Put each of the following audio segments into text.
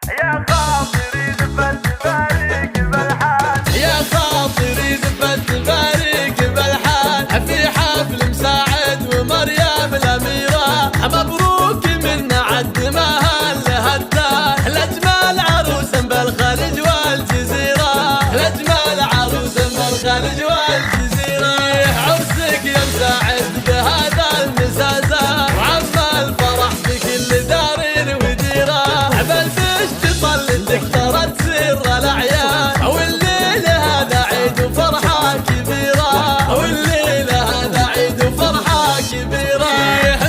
يا خاطري زفت بارك بالحال، يا خاطري زفت بارك بالحال، في حفل مساعد ومريم الأميرة، مبروك من عد مهل هالدار، لأجمل عروس بالخليج والجزيرة، لأجمل عروس بالخليج والجزيرة، عرسك يا مساعد بهذا المزازة، وعم الفرح بكل دار وديرة، بالبشت طلتك ترى تسر الأعياد، والليل هذا عيد وفرحة كبيرة، والليل هذا عيد وفرحة كبيرة،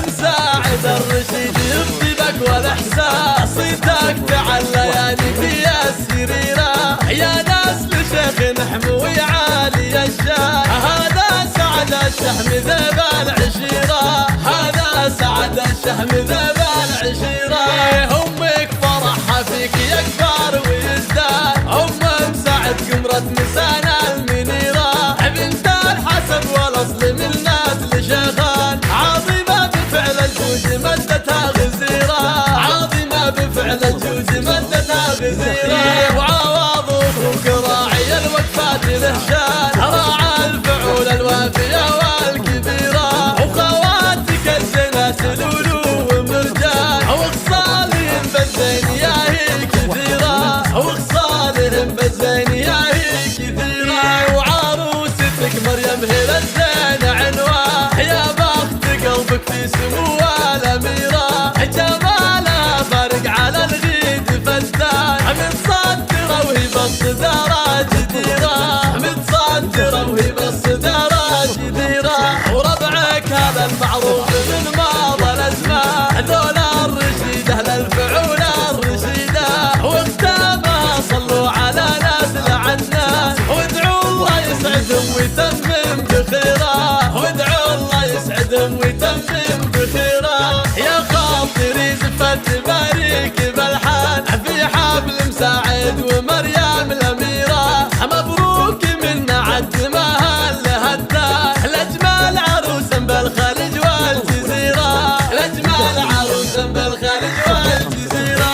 مساعد الرشيد يخطبك والإحسان، صيتك تعلى يا نبي السريرة، يا ناس لشيخ نحموي عالي الشان، هذا سعد الشهم ذيب العشيرة، هذا سعد الشهم ذيب العشيرة، أمك فرحها فيك يكبر ويزداد، أم مساعد قمرة نسانا المنيرة، بنت الحسب والأصل من نسل شيخان، عظيمة بفعل الجود مدتها غزيرة، عظيمة بفعل الجود مدتها غزيرة، وعوض أخوك راعي الوقفات له شان، راعى الفعول الوافية والكبيرة، وخواتك الزينات لولو ومرجان، وخصالهم بالزين يا هي كثيرة، وخصالهم بالزين يا هي كثيرة، وعروستك مريم هي الزين عنوان، يا بخت قلبك في سمو الأميرة، جمالها فارق على الغيد فتان، متصدرة وهي بالصدارة جديرة، متصدرة وهي بالصدارة جديرة، وربعك هذا المعروف من ماضى الأزمان، ذول الرشيدة للفعول الرشيدة، واختامها صلوا على ناس لعناس، وادعوا الله يسعدهم ويتمم بخيره، وادعوا الله يسعدهم ويتمم بخيره، يا خاطري زفت بارك بالحال، في حفل مساعد ومريم الأميرة، مبروك من عد مهل هالدار، لأجمل عروس بالخليج والجزيرة، لأجمل عروس بالخليج والجزيرة،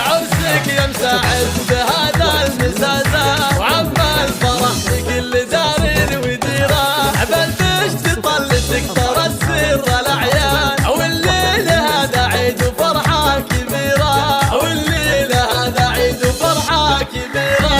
عرسك يا مساعد بهذا المزازة، وعم الفرح بكل دار وديرة، بالبشت طلتك ترى تسر الأعياد، والليل هذا عيد وفرحة كبيرة، والليل هذا عيد وفرحة كبيرة،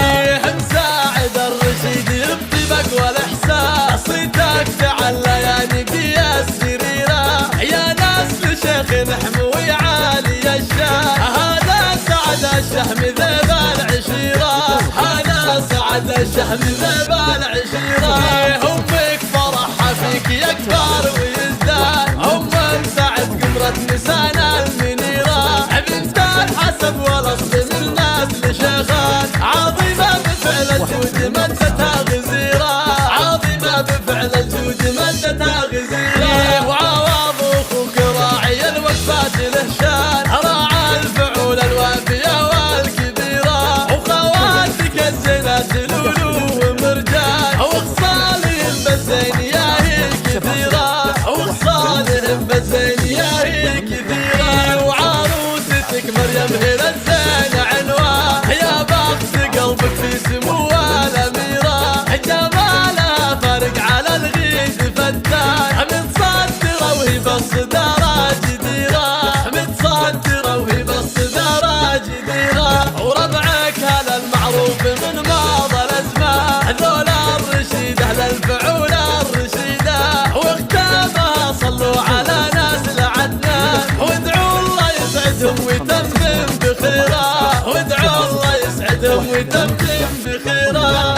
مساعد الرشيد يخطبك والإحسان، صيتك تعلى يا نبي السريرة، يا ناس لشيخ نحموي عالي الشان، هذا سعد الشهم ذيب العشيرة، هذا سعد الشهم ذيب العشيرة، أمك فرحها فيك يكبر ويزداد، أم مساعد قمرة نسانا المنيرة، بنت الحسب والأصل من نسل شيخان، عظيمة بفعل الجود مدتها غزيرة، عظيمة بفعل الجود مدتها غزيرة، وعوض أخوك راعي الوقفات له شان، راعى الفعول الوافية والكبيرة، وخواتك الزينات لولو ومرجان، وخصالهم بالزين يا هي كثيرة، وخصالهم بالزين يا هي كثيرة، وعروستك مريم هي الزين عنوان، يا بخت قلبك في سمو الأميرة، جمالها فارق على الغيد فتان، متصدرة وهي بالصدارة جديرة، متصدرة وهي بالصدارة جديرة، وربعك هذا المعروف من ماضى الأزمان، ذول الرشيدة للفعول الرشيدة، واختامها صلوا على ناس لعدنان، وادعوا الله يسعدهم ويتمم بخيره، وادعوا الله يسعدهم ويتمم بخيره.